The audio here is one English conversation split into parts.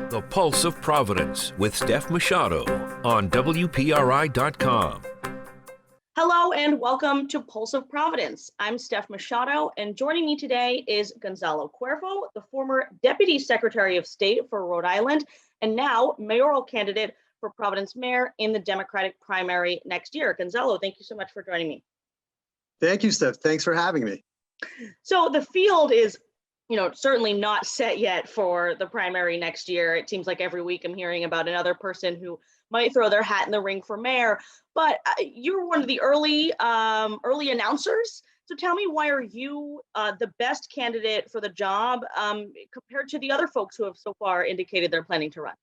The Pulse of Providence with Steph Machado on WPRI.com. Hello and welcome to Pulse of Providence. I'm Steph Machado, and joining me today is Gonzalo Cuervo, the former Deputy Secretary of State for Rhode Island and now mayoral candidate for Providence mayor in the Democratic primary next year. Gonzalo, thank you so much for joining me. Thank you, Steph. Thanks for having me. So the field is, certainly not set yet for the primary next year. It seems like every week I'm hearing about another person who might throw their hat in the ring for mayor, but you were one of the early announcers. So tell me, why are you the best candidate for the job compared to the other folks who have so far indicated they're planning to run?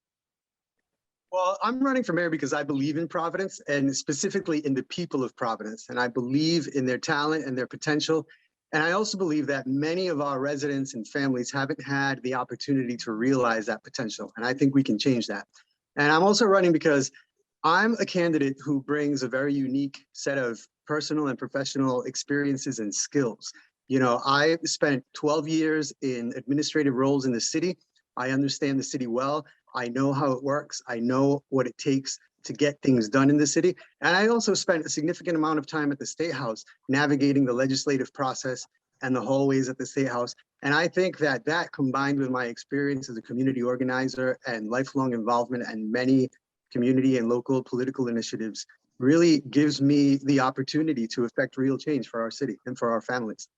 Well, I'm running for mayor because I believe in Providence, and specifically in the people of Providence. And I believe in their talent and their potential. And I also believe that many of our residents and families haven't had the opportunity to realize that potential. And I think we can change that. And I'm also running because I'm a candidate who brings a very unique set of personal and professional experiences and skills. I spent 12 years in administrative roles in the city. I understand the city well. I know how it works. I know what it takes to get things done in the city. And I also spent a significant amount of time at the State House navigating the legislative process and the hallways at the State House. And I think that combined with my experience as a community organizer and lifelong involvement in many community and local political initiatives really gives me the opportunity to affect real change for our city and for our families.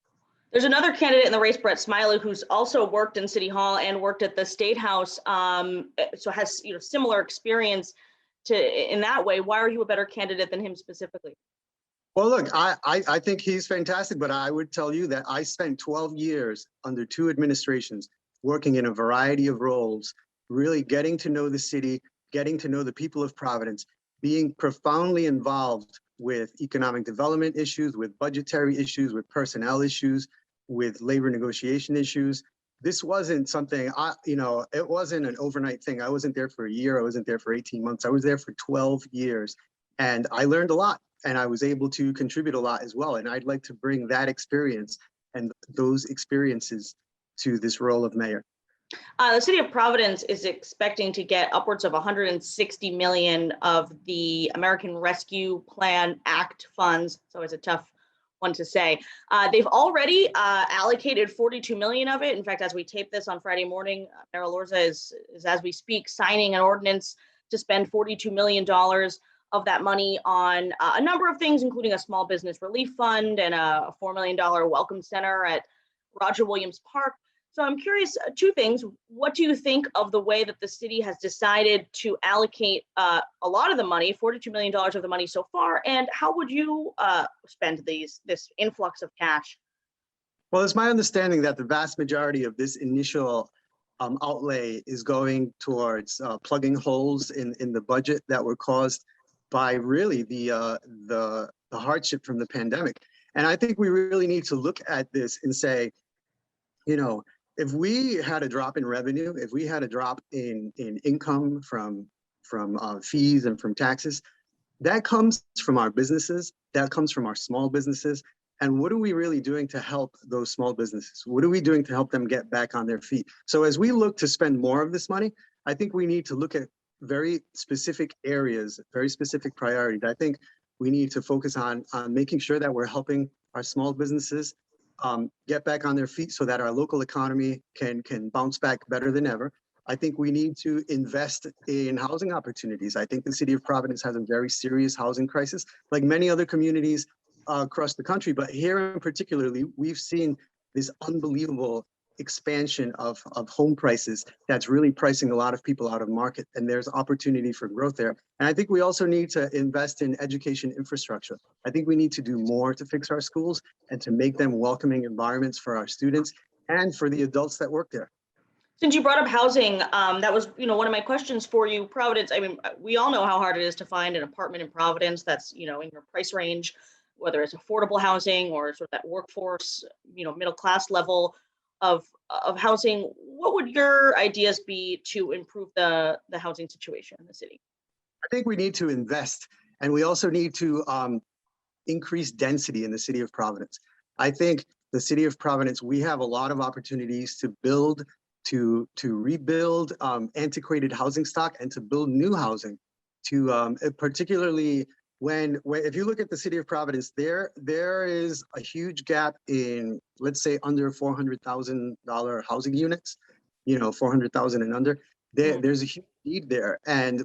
There's another candidate in the race, Brett Smiley, who's also worked in City Hall and worked at the State House, so has similar experience in that way. Why are you a better candidate than him specifically? Well, look, I think he's fantastic, but I would tell you that I spent 12 years under two administrations working in a variety of roles, really getting to know the city, getting to know the people of Providence, being profoundly involved with economic development issues, with budgetary issues, with personnel issues, with labor negotiation issues. This wasn't something, it wasn't an overnight thing. I wasn't there for a year. I wasn't there for 18 months. I was there for 12 years. And I learned a lot, and I was able to contribute a lot as well. And I'd like to bring that experience and those experiences to this role of mayor. The city of Providence is expecting to get upwards of $160 million of the American Rescue Plan Act funds. So it's a tough one to say. They've already allocated $42 million of it. In fact, as we tape this on Friday morning, Mayor Elorza is, as we speak, signing an ordinance to spend $42 million of that money on a number of things, including a small business relief fund and a $4 million welcome center at Roger Williams Park. So I'm curious, two things. What do you think of the way that the city has decided to allocate a lot of the money, $42 million of the money so far, and how would you spend this influx of cash? Well, it's my understanding that the vast majority of this initial outlay is going towards plugging holes in the budget that were caused by really the hardship from the pandemic. And I think we really need to look at this and say, if we had a drop in revenue, if we had a drop in income from fees and from taxes, that comes from our businesses, that comes from our small businesses. And what are we really doing to help those small businesses? What are we doing to help them get back on their feet? So as we look to spend more of this money, I think we need to look at very specific areas, very specific priorities. I think we need to focus on making sure that we're helping our small businesses get back on their feet so that our local economy can bounce back better than ever. I think we need to invest in housing opportunities. I think the city of Providence has a very serious housing crisis, like many other communities across the country. But here in particularly, we've seen this unbelievable expansion of home prices that's really pricing a lot of people out of market, and there's opportunity for growth there. And I think we also need to invest in education infrastructure. I think we need to do more to fix our schools and to make them welcoming environments for our students and for the adults that work there. Since you brought up housing, that was one of my questions for you. Providence, I mean, we all know how hard it is to find an apartment in Providence that's in your price range, whether it's affordable housing or sort of that workforce, middle class level of housing. What would your ideas be to improve the housing situation in the city? I think we need to invest, and we also need to increase density in the city of Providence. I think the city of Providence, we have a lot of opportunities to build to rebuild antiquated housing stock and to build new housing. To particularly when if you look at the city of Providence, there is a huge gap in, let's say, under $400,000 housing units. 400,000 and under. There's a huge need there, and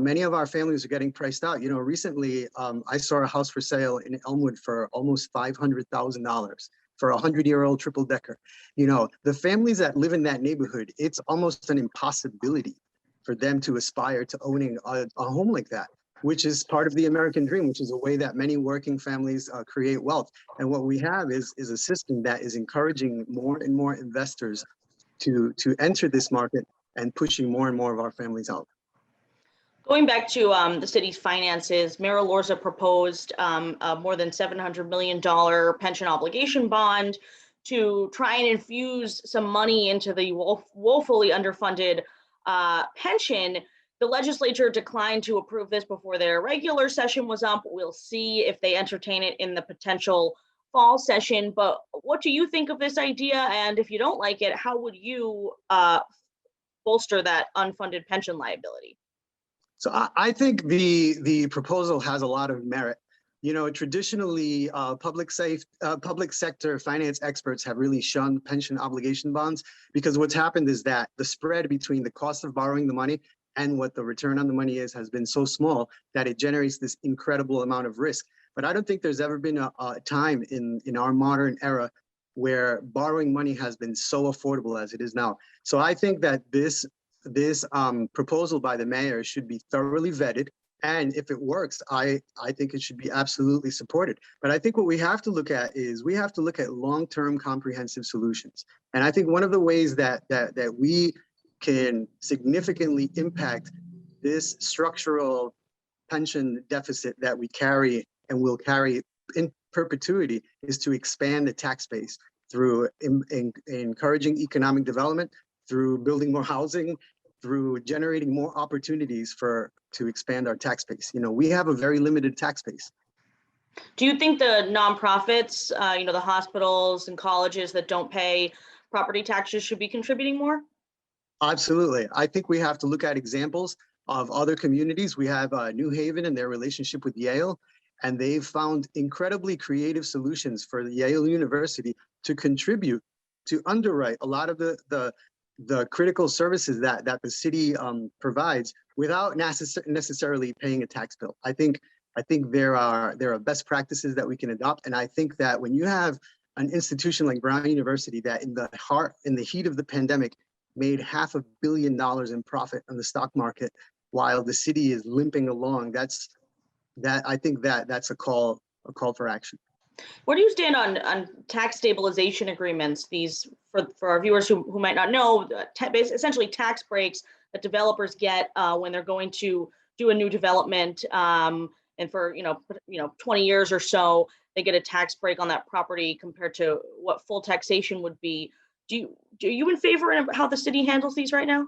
many of our families are getting priced out. Recently I saw a house for sale in Elmwood for almost $500,000 for a 100-year-old triple decker. The families that live in that neighborhood, it's almost an impossibility for them to aspire to owning a home like that, which is part of the American dream, which is a way that many working families create wealth. And what we have is a system that is encouraging more and more investors to enter this market and pushing more and more of our families out. Going back to the city's finances, Mayor Lorza proposed a more than $700 million pension obligation bond to try and infuse some money into the woefully underfunded pension. The legislature declined to approve this before their regular session was up. We'll see if they entertain it in the potential fall session. But what do you think of this idea? And if you don't like it, how would you bolster that unfunded pension liability? So I think the proposal has a lot of merit. Traditionally, public sector finance experts have really shunned pension obligation bonds because what's happened is that the spread between the cost of borrowing the money and what the return on the money is has been so small that it generates this incredible amount of risk. But I don't think there's ever been a time in our modern era where borrowing money has been so affordable as it is now. So I think that this proposal by the mayor should be thoroughly vetted. And if it works, I think it should be absolutely supported. But I think what we have to look at is we have to look at long-term comprehensive solutions. And I think one of the ways that we can significantly impact this structural pension deficit that we carry and will carry in perpetuity is to expand the tax base through encouraging economic development, through building more housing, through generating more opportunities to expand our tax base. We have a very limited tax base. Do you think the nonprofits, the hospitals and colleges that don't pay property taxes should be contributing more? Absolutely. I think we have to look at examples of other communities. We have New Haven and their relationship with Yale, and they've found incredibly creative solutions for the Yale University to contribute to underwrite a lot of the critical services that the city provides without necessarily paying a tax bill. I think there are best practices that we can adopt, and I think that when you have an institution like Brown University that in the heat of the pandemic made $500 million in profit on the stock market while the city is limping along, I think that's a call for action. Where do you stand on tax stabilization agreements? These, for our viewers who might not know, essentially tax breaks that developers get when they're going to do a new development, and for 20 years or so, they get a tax break on that property compared to what full taxation would be. Do you in favor of how the city handles these right now?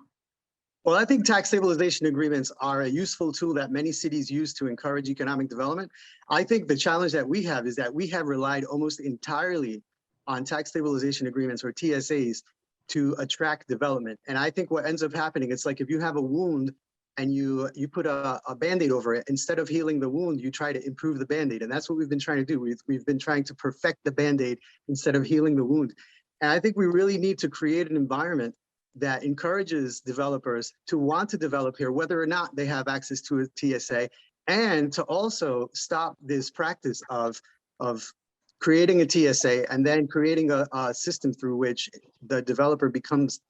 Well, I think tax stabilization agreements are a useful tool that many cities use to encourage economic development. I think the challenge that we have is that we have relied almost entirely on tax stabilization agreements or TSAs to attract development. And I think what ends up happening, it's like if you have a wound and you put a Band-Aid over it, instead of healing the wound, you try to improve the Band-Aid. And that's what we've been trying to do. We've been trying to perfect the Band-Aid instead of healing the wound. And I think we really need to create an environment that encourages developers to want to develop here, whether or not they have access to a TSA, and to also stop this practice of creating a TSA and then creating a system through which the developer becomes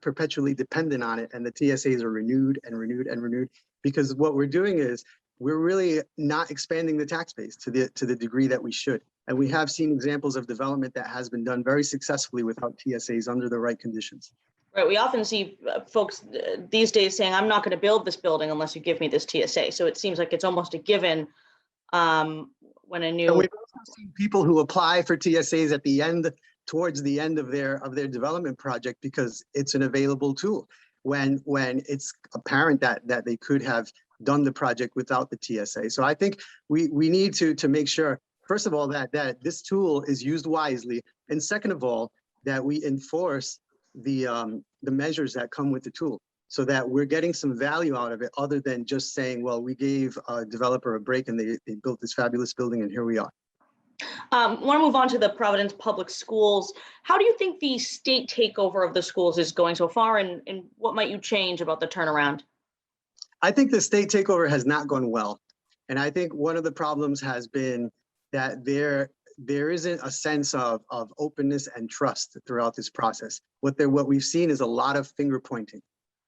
perpetually dependent on it, and the TSAs are renewed and renewed and renewed. Because what we're doing is we're really not expanding the tax base to the degree that we should. And we have seen examples of development that has been done very successfully without TSAs under the right conditions. Right. We often see folks these days saying, I'm not going to build this building unless you give me this TSA. So it seems like it's almost a given when a new. And we've also seen people who apply for TSAs at the end, towards the end of their development project, because it's an available tool when it's apparent that they could have done the project without the TSA. So I think we need to make sure, first of all, that this tool is used wisely, and second of all, that we enforce the the measures that come with the tool, so that we're getting some value out of it other than just saying, well, we gave a developer a break and they built this fabulous building and here we are. I want to move on to the Providence Public Schools. How do you think the state takeover of the schools is going so far, and what might you change about the turnaround? I think the state takeover has not gone well. And I think one of the problems has been that there isn't a sense of openness and trust throughout this process. What we've seen is a lot of finger pointing,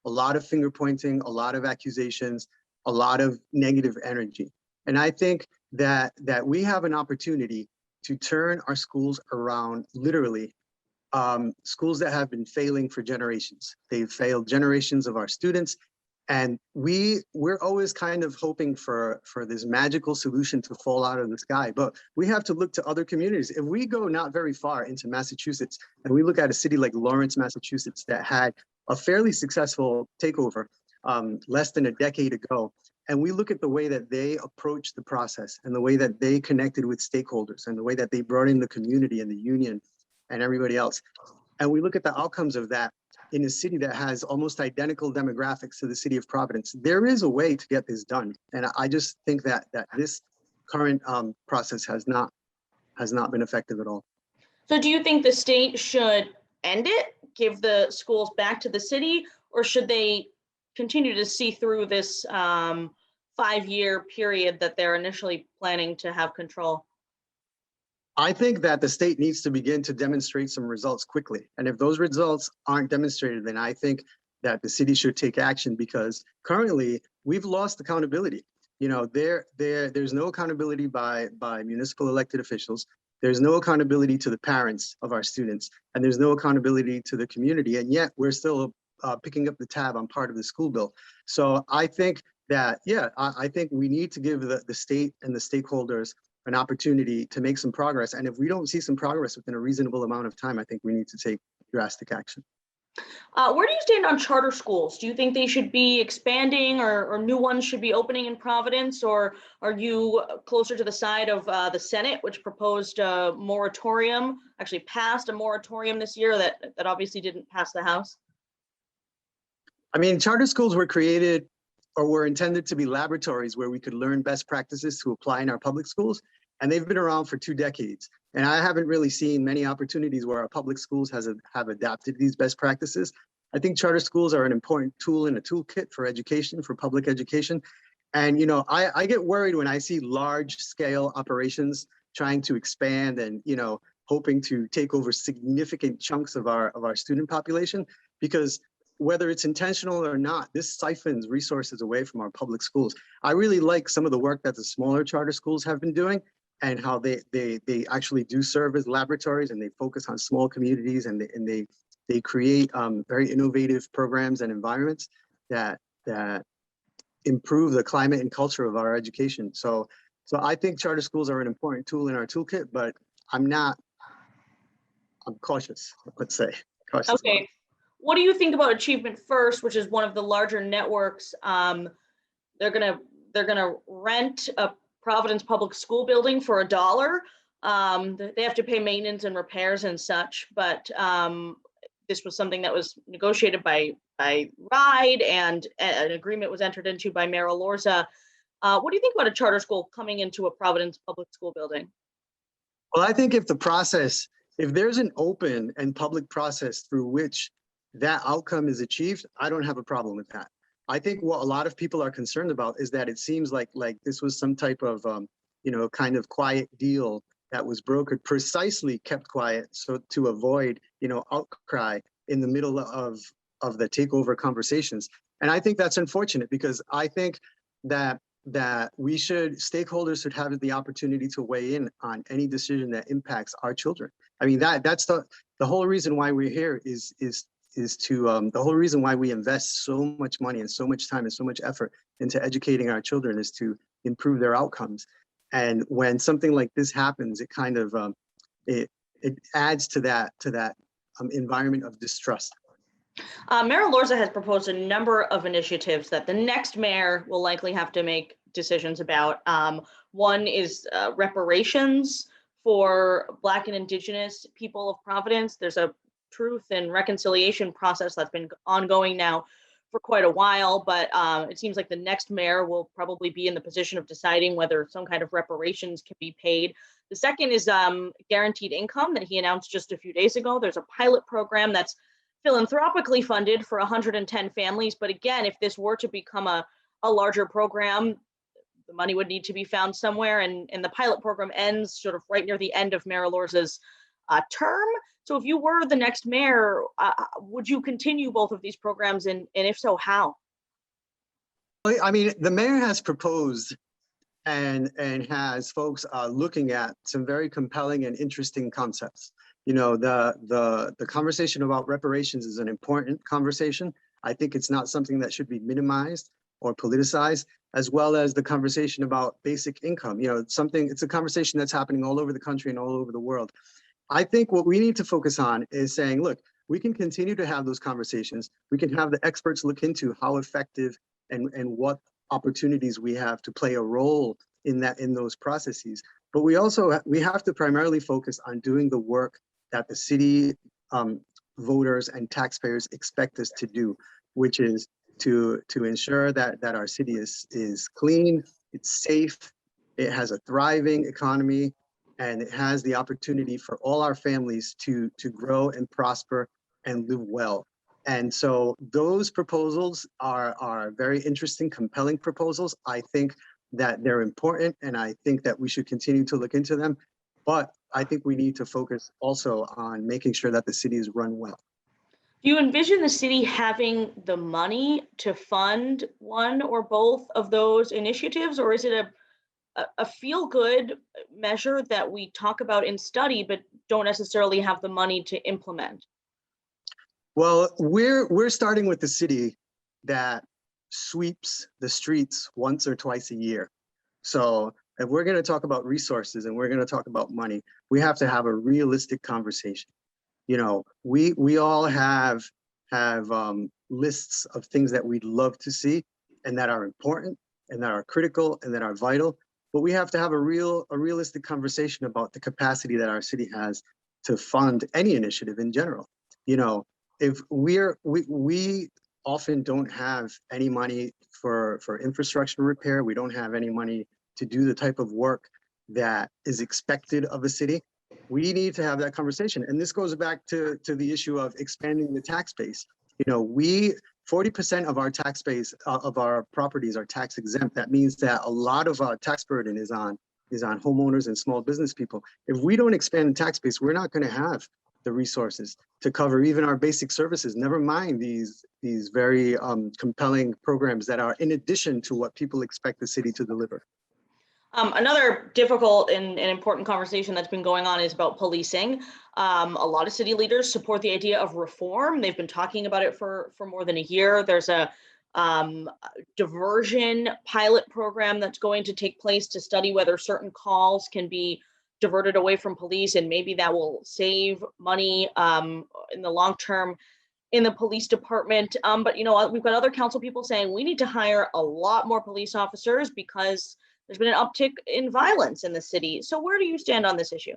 a lot of accusations, a lot of negative energy. And I think that we have an opportunity to turn our schools around, literally. Schools that have been failing for generations. They've failed generations of our students. And we're always kind of hoping for this magical solution to fall out of the sky, but we have to look to other communities. If we go not very far into Massachusetts and we look at a city like Lawrence, Massachusetts, that had a fairly successful takeover less than a decade ago, and we look at the way that they approached the process and the way that they connected with stakeholders and the way that they brought in the community and the union and everybody else, and we look at the outcomes of that in a city that has almost identical demographics to the city of Providence, there is a way to get this done. And I just think that this current process has not been effective at all. So do you think the state should end it, give the schools back to the city, or should they continue to see through this 5-year period that they're initially planning to have control? I think that the state needs to begin to demonstrate some results quickly. And if those results aren't demonstrated, then I think that the city should take action, because currently we've lost accountability. You know, there's no accountability by municipal elected officials. There's no accountability to the parents of our students, and there's no accountability to the community. And yet we're still picking up the tab on part of the school bill. So I think that, I think we need to give the state and the stakeholders an opportunity to make some progress. And if we don't see some progress within a reasonable amount of time, I think we need to take drastic action. Where do you stand on charter schools? Do you think they should be expanding, or new ones should be opening in Providence? Or are you closer to the side of the Senate, which proposed a moratorium, actually passed a moratorium this year that obviously didn't pass the House? I mean, charter schools were created or were intended to be laboratories where we could learn best practices to apply in our public schools. And they've been around for 2 decades. And I haven't really seen many opportunities where our public schools have adapted these best practices. I think charter schools are an important tool in a toolkit for education, for public education. And, you know, I get worried when I see large scale operations trying to expand and, you know, hoping to take over significant chunks of our student population, because whether it's intentional or not, this siphons resources away from our public schools. I really like some of the work that the smaller charter schools have been doing, and how they actually do serve as laboratories, and they focus on small communities, and they create very innovative programs and environments that improve the climate and culture of our education. So I think charter schools are an important tool in our toolkit, but I'm cautious, let's say. Cautious. Okay. What do you think about Achievement First, which is one of the larger networks? They're gonna rent a Providence public school building for $1. They have to pay maintenance and repairs and such, but this was something that was negotiated by RIDE, and an agreement was entered into by Mayor Lorza. What do you think about a charter school coming into a Providence public school building? Well, I think if there's an open and public process through which that outcome is achieved, I don't have a problem with that. I think what a lot of people are concerned about is that it seems like this was some type of, kind of quiet deal that was brokered, precisely kept quiet, so to avoid, outcry in the middle of the takeover conversations. And I think that's unfortunate, because I think that stakeholders should have the opportunity to weigh in on any decision that impacts our children. I mean, that's the whole reason why we're here is to the whole reason why we invest so much money and so much time and so much effort into educating our children is to improve their outcomes. And when something like this happens, it kind of it adds to that environment of distrust. Mayor Lorza has proposed a number of initiatives that the next mayor will likely have to make decisions about. One is reparations for Black and Indigenous people of Providence. There's a truth and reconciliation process that's been ongoing now for quite a while, but it seems like the next mayor will probably be in the position of deciding whether some kind of reparations can be paid. The second is guaranteed income that he announced just a few days ago. There's a pilot program that's philanthropically funded for 110 families. But again, if this were to become a larger program, the money would need to be found somewhere. And the pilot program ends sort of right near the end of Mayor Elorza's term. So if you were the next mayor, would you continue both of these programs? And if so, how? I mean, the mayor has proposed and has folks looking at some very compelling and interesting concepts. You know, the conversation about reparations is an important conversation. I think it's not something that should be minimized or politicized, as well as the conversation about basic income. You know, it's a conversation that's happening all over the country and all over the world. I think what we need to focus on is saying, look, we can continue to have those conversations. We can have the experts look into how effective and what opportunities we have to play a role in those processes. But we have to primarily focus on doing the work that the city voters and taxpayers expect us to do, which is to ensure that our city is clean, it's safe, it has a thriving economy, and it has the opportunity for all our families to grow and prosper and live well. And so those proposals are very interesting, compelling proposals. I think that they're important, and I think that we should continue to look into them. But I think we need to focus also on making sure that the city is run well. Do you envision the city having the money to fund one or both of those initiatives, or is it a feel-good measure that we talk about in study, but don't necessarily have the money to implement? Well, we're starting with the city that sweeps the streets once or twice a year. So if we're going to talk about resources and we're going to talk about money, we have to have a realistic conversation. You know, we all have lists of things that we'd love to see and that are important and that are critical and that are vital. But we have to have a realistic conversation about the capacity that our city has to fund any initiative in general. You know, if we often don't have any money for infrastructure repair, we don't have any money to do the type of work that is expected of a city. We need to have that conversation. And this goes back to the issue of expanding the tax base. You know, 40% of our tax base of our properties are tax exempt. That means that a lot of our tax burden is on homeowners and small business people. If we don't expand the tax base, we're not going to have the resources to cover even our basic services, never mind these very compelling programs that are in addition to what people expect the city to deliver. Another difficult and important conversation that's been going on is about policing. A lot of city leaders support the idea of reform. They've been talking about it for more than a year. There's a diversion pilot program that's going to take place to study whether certain calls can be diverted away from police, and maybe that will save money in the long term in the police department. But you know, we've got other council people saying we need to hire a lot more police officers because there's been an uptick in violence in the city. So where do you stand on this issue?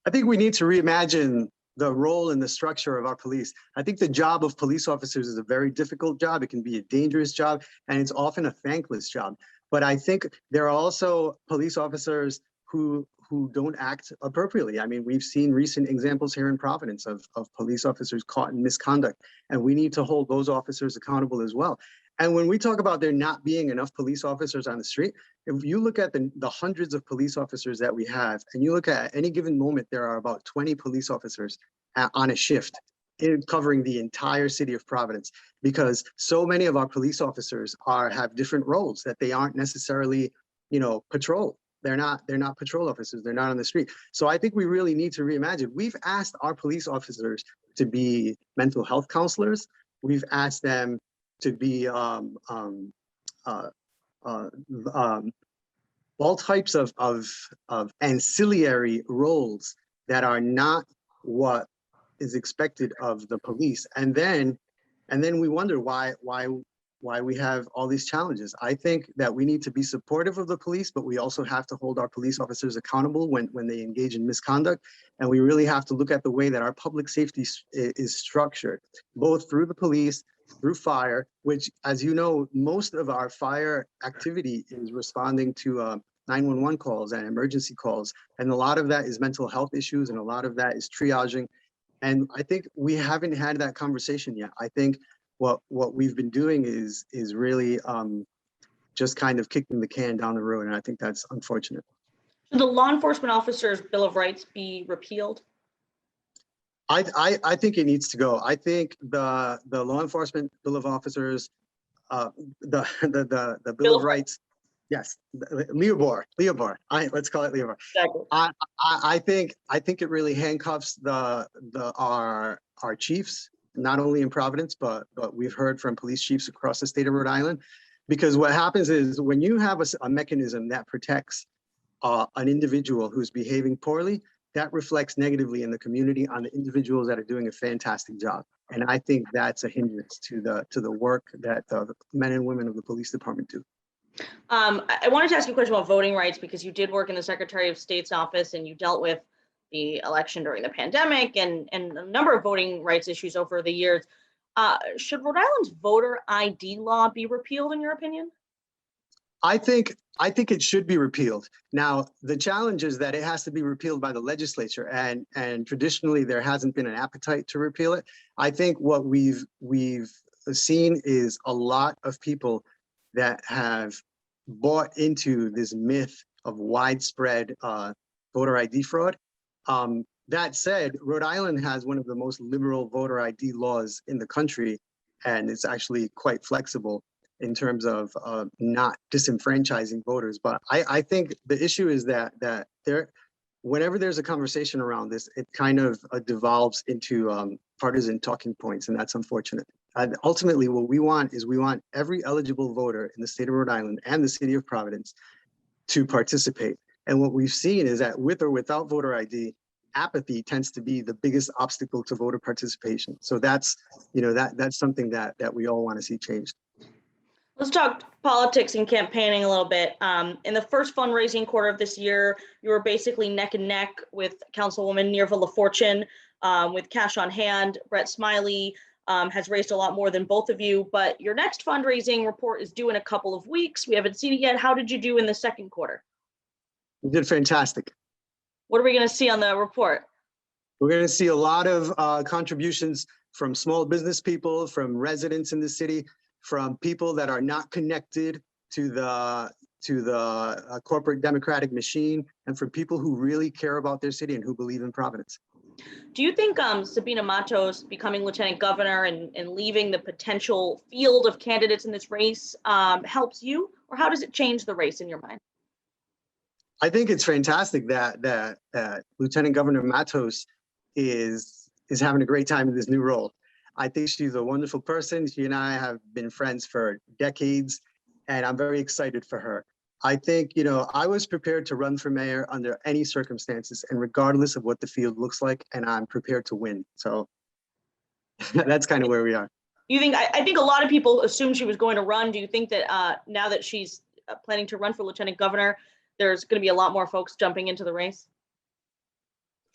I think we need to reimagine the role and the structure of our police. I think the job of police officers is a very difficult job. It can be a dangerous job, and it's often a thankless job. But I think there are also police officers who don't act appropriately. I mean, we've seen recent examples here in Providence of police officers caught in misconduct, and we need to hold those officers accountable as well. And when we talk about there not being enough police officers on the street, if you look at the hundreds of police officers that we have, and you look at any given moment, there are about 20 police officers on a shift covering the entire city of Providence, because so many of our police officers have different roles that they aren't necessarily, you know, patrol. They're not patrol officers. They're not on the street. So I think we really need to reimagine. We've asked our police officers to be mental health counselors. We've asked them to be all types of ancillary roles that are not what is expected of the police. And then we wonder why why we have all these challenges. I think that we need to be supportive of the police, but we also have to hold our police officers accountable when they engage in misconduct. And we really have to look at the way that our public safety is structured, both through the police, through fire, which, as you know, most of our fire activity is responding to 911 calls and emergency calls. And a lot of that is mental health issues, and a lot of that is triaging. And I think we haven't had that conversation yet. I think what we've been doing is really just kind of kicking the can down the road, and I think that's unfortunate. Should the law enforcement officers' Bill of Rights be repealed? I think it needs to go. I think the law enforcement Bill of Officers, the Bill of Rights, yes, Leobor. Let's call it Leobor. Exactly. I think it really handcuffs our chiefs, not only in Providence, but we've heard from police chiefs across the state of Rhode Island. Because what happens is when you have a mechanism that protects an individual who's behaving poorly, that reflects negatively in the community on the individuals that are doing a fantastic job. And I think that's a hindrance to the work that the men and women of the police department do. I wanted to ask you a question about voting rights, because you did work in the Secretary of State's office and you dealt with the election during the pandemic and a number of voting rights issues over the years. Should Rhode Island's voter ID law be repealed, in your opinion? I think it should be repealed. Now, the challenge is that it has to be repealed by the legislature, and traditionally there hasn't been an appetite to repeal it. I think what we've seen is a lot of people that have bought into this myth of widespread voter ID fraud. That said, Rhode Island has one of the most liberal voter ID laws in the country, and it's actually quite flexible in terms of not disenfranchising voters. But I think the issue is that whenever there's a conversation around this, it kind of devolves into partisan talking points, and that's unfortunate. Ultimately, what we want is every eligible voter in the state of Rhode Island and the city of Providence to participate. And what we've seen is that with or without voter ID, apathy tends to be the biggest obstacle to voter participation. So that's something that we all want to see changed. Let's talk politics and campaigning a little bit. In the first fundraising quarter of this year, you were basically neck and neck with Councilwoman Nerva LaFortune with cash on hand. Brett Smiley has raised a lot more than both of you, but your next fundraising report is due in a couple of weeks. We haven't seen it yet. How did you do in the second quarter? You did fantastic. What are we going to see on the report? We're going to see a lot of contributions from small business people, from residents in the city, from people that are not connected to the corporate democratic machine, and from people who really care about their city and who believe in Providence. Do you think Sabina Matos becoming lieutenant governor and leaving the potential field of candidates in this race helps you, or how does it change the race in your mind? I think it's fantastic that Lieutenant Governor Matos is having a great time in this new role. I think she's a wonderful person. She and I have been friends for decades, and I'm very excited for her. I think, I was prepared to run for mayor under any circumstances and regardless of what the field looks like, and I'm prepared to win. So that's kind of where we are. I think a lot of people assumed she was going to run. Do you think that now that she's planning to run for lieutenant governor, there's going to be a lot more folks jumping into the race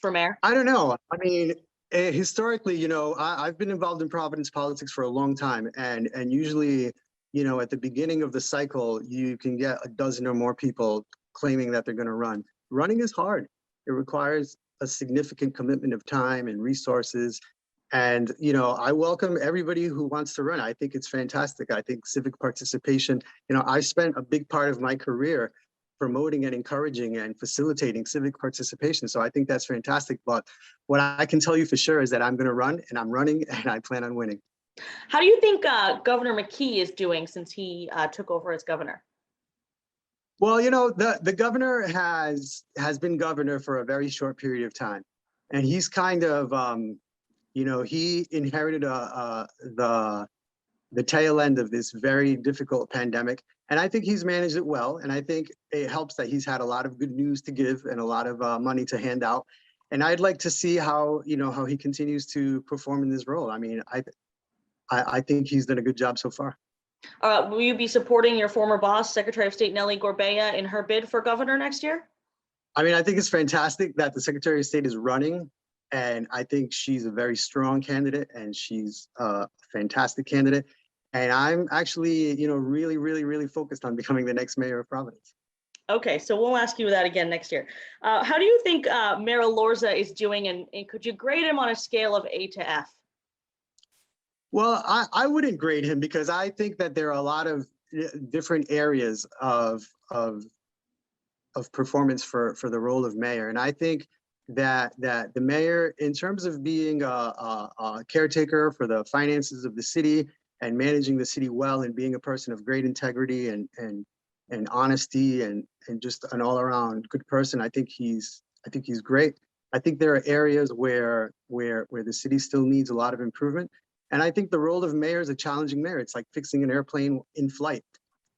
for mayor? I don't know. I mean, historically, I've been involved in Providence politics for a long time, and usually, at the beginning of the cycle, you can get a dozen or more people claiming that they're going to run. Running is hard. It requires a significant commitment of time and resources. And, I welcome everybody who wants to run. I think it's fantastic. I think civic participation, I spent a big part of my career promoting and encouraging and facilitating civic participation. So I think that's fantastic. But what I can tell you for sure is that I'm going to run, and I'm running, and I plan on winning. How do you think Governor McKee is doing since he took over as governor? Well, the governor has been governor for a very short period of time. And he's kind of, he inherited the tail end of this very difficult pandemic. And I think he's managed it well. And I think it helps that he's had a lot of good news to give and a lot of money to hand out. And I'd like to see how he continues to perform in this role. I mean, I think he's done a good job so far. Will you be supporting your former boss, Secretary of State Nellie Gorbea, in her bid for governor next year? I mean, I think it's fantastic that the Secretary of State is running, and I think she's a very strong candidate, and she's a fantastic candidate. And I'm actually, really focused on becoming the next mayor of Providence. Okay, so we'll ask you that again next year. How do you think Mayor Lorza is doing, and could you grade him on a scale of A to F? Well, I wouldn't grade him because I think that there are a lot of different areas of performance for the role of mayor, and I think that the mayor, in terms of being a caretaker for the finances of the city and managing the city well, and being a person of great integrity and honesty and just an all around good person, I think he's great. I think there are areas where the city still needs a lot of improvement. And I think the role of mayor is a challenging mayor. It's like fixing an airplane in flight.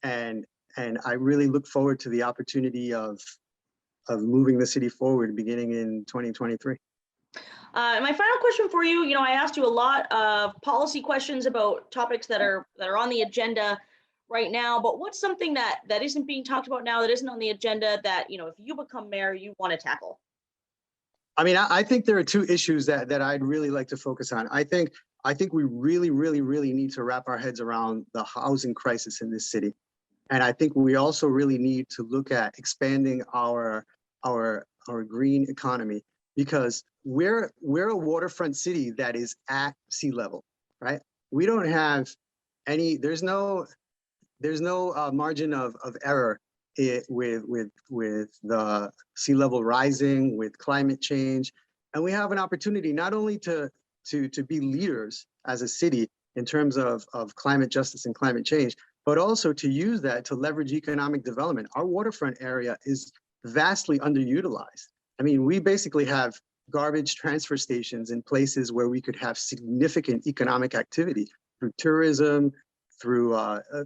And I really look forward to the opportunity of moving the city forward beginning in 2023. My final question for you, I asked you a lot of policy questions about topics that are on the agenda right now, but what's something that isn't being talked about now, that isn't on the agenda, that, if you become mayor, you want to tackle? I mean, I think there are two issues that I'd really like to focus on. I think we really need to wrap our heads around the housing crisis in this city. And I think we also really need to look at expanding our green economy, because we're a waterfront city that is at sea level, right? We don't have any, there's no margin of error with the sea level rising, with climate change. And we have an opportunity not only to be leaders as a city in terms of climate justice and climate change, but also to use that to leverage economic development. Our waterfront area is vastly underutilized. I mean, we basically have garbage transfer stations in places where we could have significant economic activity through tourism, through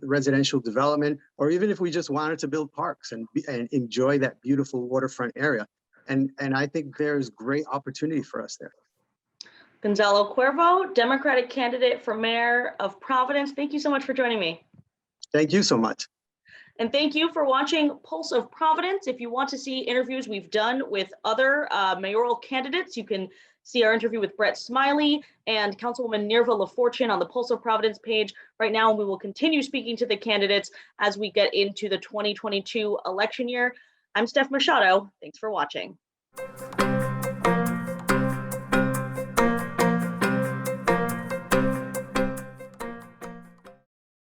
residential development, or even if we just wanted to build parks and enjoy that beautiful waterfront area. And I think there's great opportunity for us there. Gonzalo Cuervo, Democratic candidate for mayor of Providence. Thank you so much for joining me. Thank you so much. And thank you for watching Pulse of Providence. If you want to see interviews we've done with other mayoral candidates, you can see our interview with Brett Smiley and Councilwoman Nirva LaFortune on the Pulse of Providence page right now. And we will continue speaking to the candidates as we get into the 2022 election year. I'm Steph Machado. Thanks for watching.